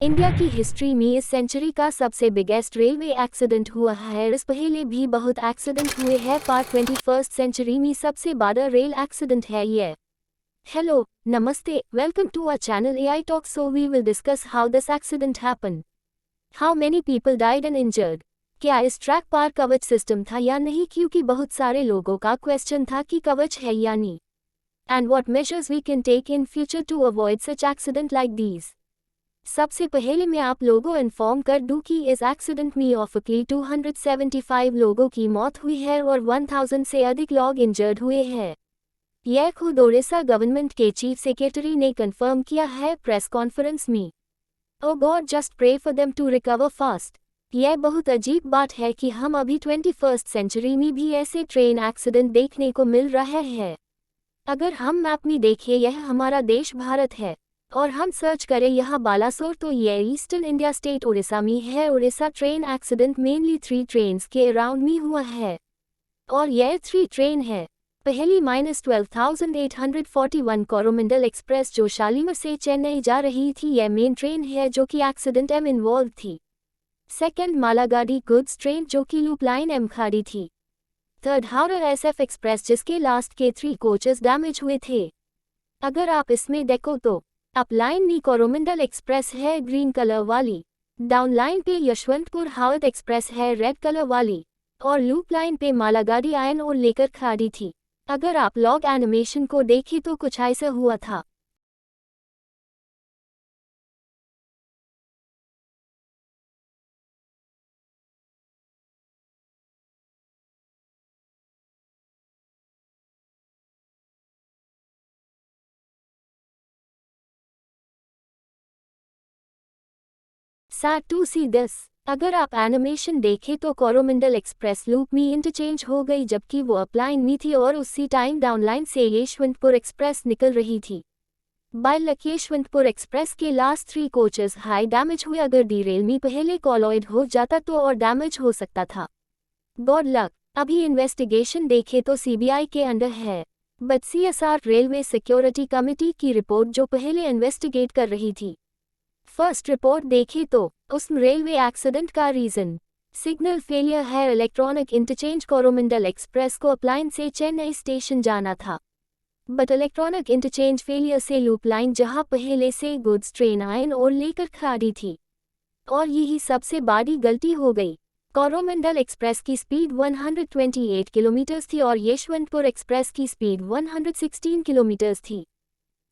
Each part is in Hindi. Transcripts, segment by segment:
इंडिया की हिस्ट्री में इस सेंचुरी का सबसे बिगेस्ट रेलवे एक्सीडेंट हुआ है। इस पहले भी बहुत एक्सीडेंट हुए हैं, पर 21st सेंचुरी में सबसे बड़ा रेल एक्सीडेंट है ये। हेलो, नमस्ते, welcome to our channel AI Talk। So we will discuss how this accident happen, how many people died and injured. क्या इस ट्रैक पर कवच सिस्टम था या नहीं, क्योंकि बहुत सारे लोगों का क्वेश्चन था कि कवच है या नहीं। And what measures we can take in future to avoid such accident like these. सबसे पहले मैं आप लोगों इन्फॉर्म कर दूं कि इस एक्सीडेंट में ऑफिकली 275 लोगों की मौत हुई है और 1000 से अधिक लोग इंजर्ड हुए हैं। यह खुद ओडिशा गवर्नमेंट के चीफ सेक्रेटरी ने कंफर्म किया है प्रेस कॉन्फ्रेंस में। Oh God, just pray for them to recover fast. यह बहुत अजीब बात है कि हम अभी 21st सेंचुरी में भी ऐसे ट्रेन एक्सीडेंट देखने को मिल रहे हैं। अगर हम मैप में देखें, यह हमारा देश भारत है और हम सर्च करें यहाँ बालासोर, तो यह ईस्टर्न इंडिया स्टेट उड़ीसा में है। Orissa train accident mainly 3 trains के अराउंड में हुआ है और यह 3 ट्रेन है। पहली -12,841 कोरोमंडल एक्सप्रेस जो शालीमार से चेन्नई जा रही थी, यह मेन ट्रेन है जो कि एक्सीडेंट में इन्वॉल्व थी। सेकंड मालागाड़ी गुड्स ट्रेन जो कि लूप लाइन एम खाड़ी थी। थर्ड हावड़ा SF एक्सप्रेस जिसके लास्ट के 3 कोचेस डैमेज हुए थे। अगर आप इसमें देखो तो अप लाइन में कोरोमंडल एक्सप्रेस है ग्रीन कलर वाली, डाउन लाइन पे यशवंतपुर हावड़ा एक्सप्रेस है रेड कलर वाली, और लूप लाइन पे मालागाड़ी आयन और लेकर खड़ी थी। अगर आप लॉग एनिमेशन को देखें तो कुछ ऐसा हुआ था। Sad to see this. अगर आप एनिमेशन देखें तो कोरोमंडल एक्सप्रेस लूप में इंटरचेंज हो गई, जबकि वो अपलाइन में थी और उसी टाइम डाउनलाइन से यशवंतपुर एक्सप्रेस निकल रही थी। बाय लक यशवंतपुर एक्सप्रेस के लास्ट 3 कोचेस हाई डैमेज हुए। अगर डीरेल में पहले कॉलॉइड हो जाता तो और डैमेज हो सकता था। God luck. अभी इन्वेस्टिगेशन देखे तो CBI के अंडर है, but CSR railway security committee की रिपोर्ट जो पहले इन्वेस्टिगेट कर रही थी। फर्स्ट रिपोर्ट देखें तो उस रेलवे एक्सीडेंट का रीजन सिग्नल फेलियर है। इलेक्ट्रॉनिक इंटरचेंज कोरोमंडल एक्सप्रेस को अपलाइन से चेन्नई स्टेशन जाना था, बट इलेक्ट्रॉनिक इंटरचेंज फेलियर से लूप लाइन जहां पहले से गुड्स ट्रेन आयन और लेकर खड़ी थी, और यही सबसे बड़ी गलती हो गई। कोरोमंडल एक्सप्रेस की स्पीड 128 किलोमीटर थी और यशवंतपुर एक्सप्रेस की स्पीड 116 किलोमीटर थी।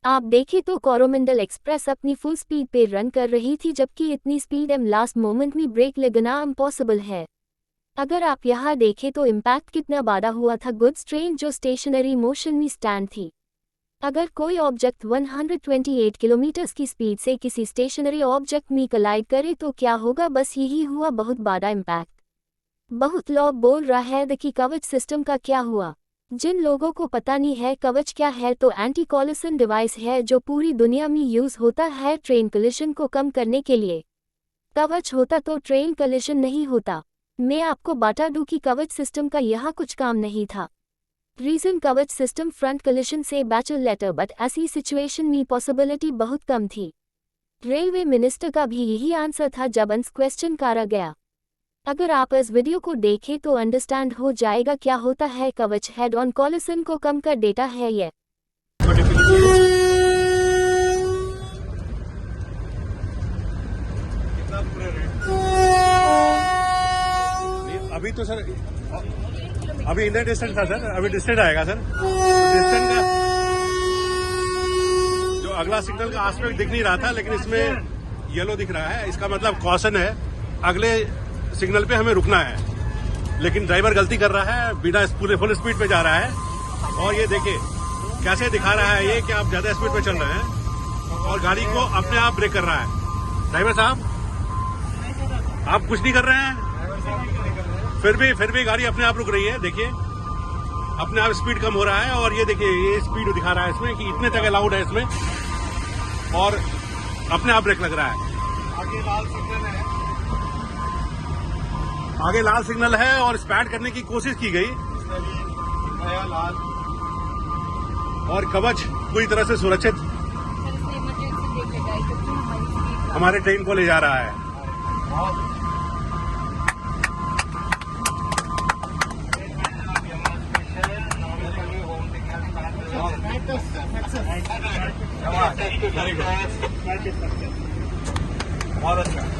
आप देखें तो कोरोमंडल एक्सप्रेस अपनी फुल स्पीड पे रन कर रही थी, जबकि इतनी स्पीड लास्ट मोमेंट में ब्रेक लगना इम्पॉसिबल है। अगर आप यहाँ देखें तो इम्पैक्ट कितना बड़ा हुआ था। गुड्स ट्रेन जो स्टेशनरी मोशन में स्टैंड थी, अगर कोई ऑब्जेक्ट 128 किलोमीटर की स्पीड से किसी स्टेशनरी ऑब्जेक्ट में कलाइड करे तो क्या होगा, बस यही हुआ, बहुत बड़ा इम्पैक्ट। बहुत लोग बोल रहा है कि कवच सिस्टम का क्या हुआ। जिन लोगों को पता नहीं है कवच क्या है, तो एंटी कोलिशन डिवाइस है जो पूरी दुनिया में यूज होता है ट्रेन कोलिशन को कम करने के लिए। कवच होता तो ट्रेन कोलिशन नहीं होता। मैं आपको बता दूं कि कवच सिस्टम का यहाँ कुछ काम नहीं था। रीजन कवच सिस्टम फ्रंट कोलिशन से बचा लेटर, बट ऐसी सिचुएशन में पॉसिबिलिटी बहुत कम थी। रेलवे मिनिस्टर का भी यही आंसर था जब आंसर क्वेश्चन करा गया। अगर आप इस वीडियो को देखें तो अंडरस्टैंड हो जाएगा क्या होता है। कवच हेड ऑन कोलिशन को कम कर देता है। ये अभी तो सर अभी इंडियन डिस्टेंस था सर, अभी डिस्टेंस आएगा सर। डिस्टेंस का जो अगला सिग्नल का आस्पेक्ट दिख नहीं रहा था, लेकिन इसमें येलो दिख रहा है, इसका मतलब कॉशन है, अगले सिग्नल पे हमें रुकना है। लेकिन ड्राइवर गलती कर रहा है, बिना पूरे फुल स्पीड पे जा रहा है। और ये देखिए कैसे दिखा रहा है ये कि आप ज्यादा स्पीड पे चल रहे हैं, और गाड़ी को अपने आप ब्रेक कर रहा है। ड्राइवर साहब, आप कुछ नहीं कर रहे हैं, फिर भी गाड़ी अपने आप रुक रही है। देखिए अपने आप स्पीड कम हो रहा है, और ये देखिए ये स्पीड दिखा रहा है इसमें कि इतने तक अलाउड है इसमें, और अपने आप ब्रेक लग रहा है। आगे लाल सिग्नल है और स्पैड करने की कोशिश की गई, और कवच पूरी तरह से सुरक्षित हमारे ट्रेन को ले जा रहा है।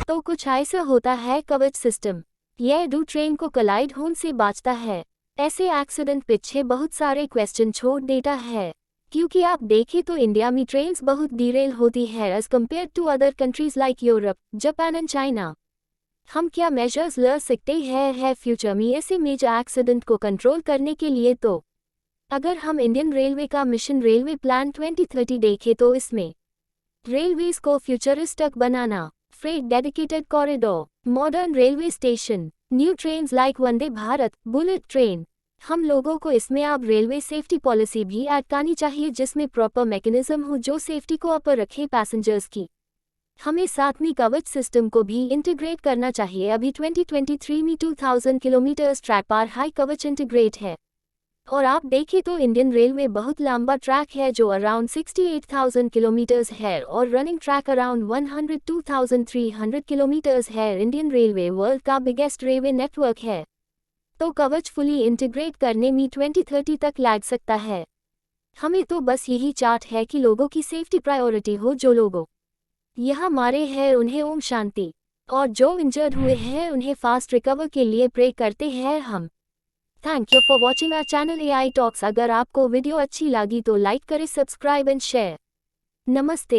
तो कुछ ऐसा होता है कवच सिस्टम। यह ट्रेन को कोलाइड होने से बचाता है। ऐसे एक्सीडेंट पीछे बहुत सारे क्वेश्चन छोड़ देता है, क्योंकि आप देखें तो इंडिया में ट्रेन्स बहुत डिरेल होती है as compare to other countries like Europe, Japan and China. हम क्या मेजर्स ले सकते हैं फ्यूचर में ऐसे मेजर एक्सीडेंट को कंट्रोल करने के लिए? तो अगर हम इंडियन रेलवे का मिशन रेलवे प्लान 2030 देखें तो इसमें रेलवेज को फ्यूचरिस्टिक बनाना, freight dedicated corridor, modern railway station, new trains like Vande Bharat, bullet train. हम लोगों को इसमें अब रेलवे सेफ्टी पॉलिसी भी ऐड करनी चाहिए जिसमें प्रॉपर मैकेनिज्म हो जो सेफ्टी को अपर रखे पैसेंजर्स की। हमें साथ में कवच सिस्टम को भी इंटीग्रेट करना चाहिए। अभी 2023 में 2000 किलोमीटर ट्रैक पर हाई कवच इंटीग्रेट है, और आप देखें तो इंडियन रेलवे बहुत लंबा ट्रैक है जो अराउंड 68,000 किलोमीटर्स है और रनिंग ट्रैक अराउंड 102,300 किलोमीटर्स है। इंडियन रेलवे वर्ल्ड का बिगेस्ट रेलवे नेटवर्क है, तो कवच फुली इंटीग्रेट करने में 2030 तक लग सकता है। हमें तो बस यही चार्ट है कि लोगों की सेफ्टी प्रायोरिटी हो। जो लोगों यहाँ मारे हैं उन्हें ओम शांति, और जो इंजर्ड हुए हैं उन्हें फास्ट रिकवर के लिए प्रे करते हैं हम। Thank you for watching our channel AI talks. अगर आपको वीडियो अच्छी लगी तो लाइक करें, सब्सक्राइब एंड शेयर। नमस्ते।